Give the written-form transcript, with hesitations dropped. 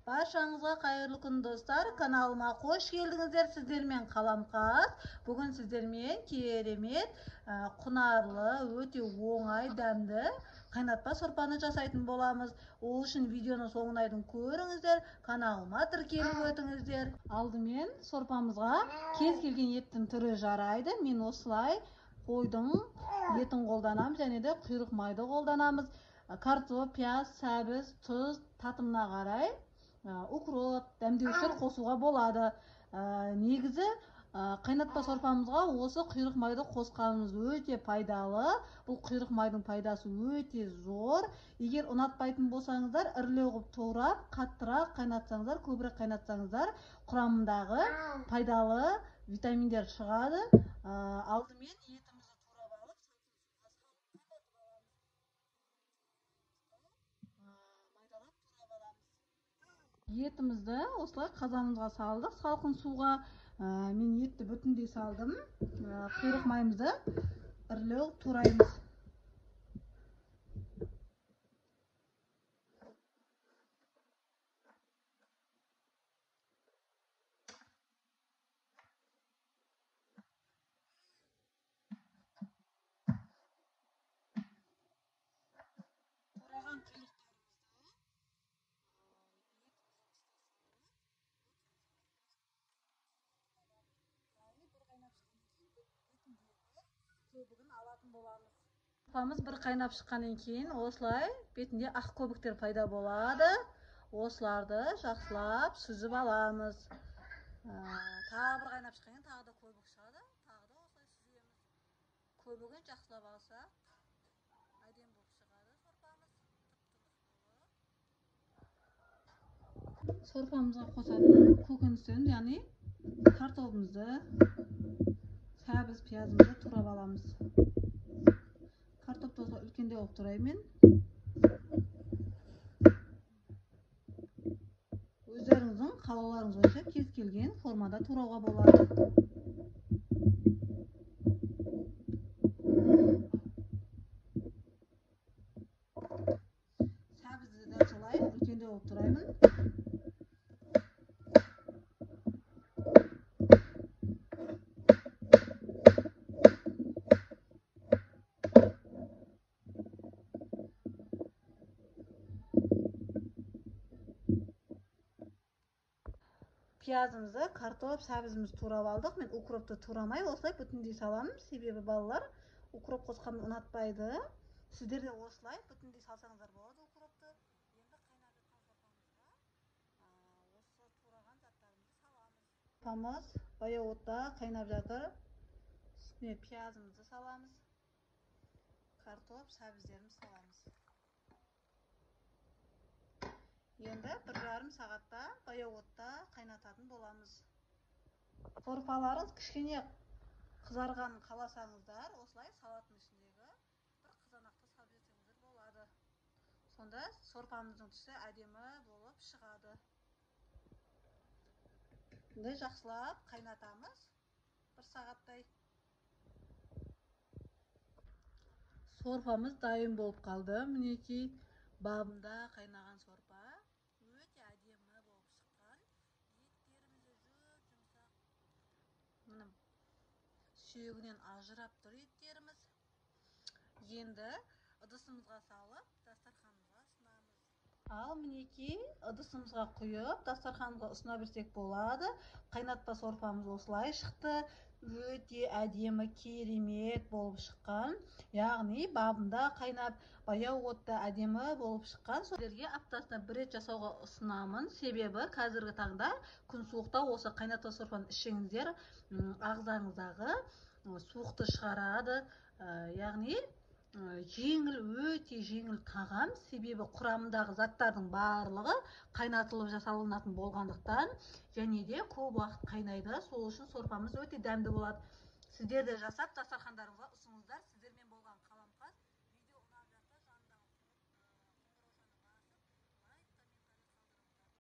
Barşаңызға қайырлы күн достар, каналыма қош келдіңіздер. Сіздермен Қаламқас. Бүгін сіздермен керемет, құнарлы, өте оңай, дәмді қайнатпа сорпаны жасайтын боламыз. Ол үшін видеоны соңына дейін көріңіздер, каналыма тіркеліп өтіңіздер. Алдымен сорпамызға кез келген еттің түрі жарайды. Мен осылай қойдың етін қолданамын, және де құйрық майды қолданамыз. Картоп, пияз, сәбіз, тұз, татымына қарай укроп, дәмдеушілер қосуға болады. Негізі қайнатпа сорпамызға осы құйрық майды қосқанымыз өте пайдалы. Бұл құйрық майдың пайдасы өте зор. Егер ұнатпайтын болсаңыздар, ірілеу қылып турап, қаттырақ қайнатсаңыздар, көбірек қайнатсаңыздар, құрамындағы пайдалы витаминдер шығады. Алдымен етімізді турап алып, етімізді осылай қазанымызға салдық, салқын суға. Мен етті бүтіндей салдым. Құйрық майымызды ірілеу тураймыз. Сорпамыз бір қайнап шыққаннан кейін осылай бетінде ақ көбіктер пайда болады. Осыларды жақсылап сүзіп аламыз. Тағы бір қайнап шыққаннан кейін тағы да көбік шығады. Тағы да осылай сүземіз. Көбігін жақсылап алсақ, әдемі болып шығады сорпамыз. Сорпамызға қосатын көкөністеріміз, яғни картопымызды, сәбіз, пиязымызды турап аламыз. Картопты осылай үлкендеу қылып тураймын. Өздеріңіздің қалауларыңыз бойынша кез келген формада турауға болады. Сәбізді де солай үлкендеу қылып тураймын. Пиязымызды, картоп, сәбізімізді турап алдық. Мен укропты турамай, осылай бүтіндей саламын. Себебі балалар укроп қосқанды ұнатпайды. Сіздер де осылай бүтіндей салсаңыздар болады укропты. Енді қайнап жатқан сорпамызға осы тураған заттарымызды саламыз. Сорпамыз баяу отта қайнап жатыр. Үстіне пиязымызды саламыз. Картоп, сәбіздерімізді саламыз. Енді 1,5 сағатта баяу отта қайнататын боламыз. Сорпаларыңыз кішкене қызарғанын қаласаңыздар, осылай салаттың ішіндегі бір қызанақты салып жесеңіздер болады. Сонда сорпамыздың түсі әдемі болып шығады. Енді жақсылап қайнатамыз 1 сағаттай. Сорпамыз дайын болып қалды. Мінекей бабында қайнаған сорпа. Өте әдемі болып шыққан. Еттерімізді жүп-жұмсақ. Сүйегінен ажырап тұр еттеріміз. Енді ыдысымызға салып, дастарханымызға ұсынамыз. Ал мінекей ыдысымызға құйып, дастарханымызға ұсына берсек болады. Қайнатпа сорпамыз осылай шықты. Өте әдемі, керемет болып шыққан. Яғни бабында қайнап, баяу отта әдемі болып шыққан. Сіздерге аптасына 1 рет жасауға ұсынамын. Себебі қазіргі таңда күн суықта осы қайнатпа сорпаны ішіңіздер, ағзаңыздағы суықты шығарады. Яғни жеңіл, өте жеңіл тағам. Себебі құрамындағы заттардың барлығы қайнатылып жасалынатын болғандықтан, және де көп уақыт қайнайды. Сол үшін сорпамыз өте дәмді болады. Сіздер де жасап дастархандарыңызға ұсыныңыздар.